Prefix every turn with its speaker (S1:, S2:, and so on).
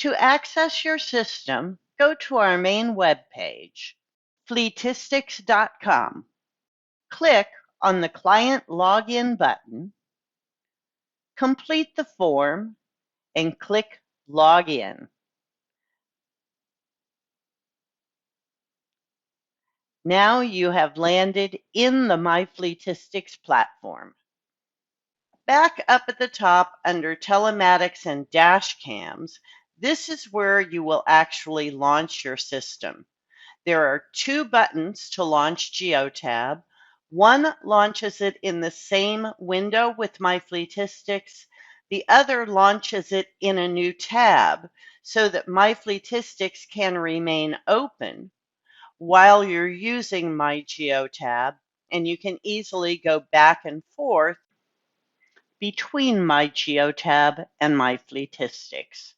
S1: To access your system, go to our main web page, Fleetistics.com. Click on the Client Login button, complete the form, and click Login. Now you have landed in the MyFleetistics platform. Back up at the top under Telematics and Dash Cams, this is where you will actually launch your system. There are two buttons to launch Geotab. One launches it in the same window with MyFleetistics. The other launches it in a new tab so that MyFleetistics can remain open while you're using MyGeotab, and you can easily go back and forth between MyGeotab and MyFleetistics.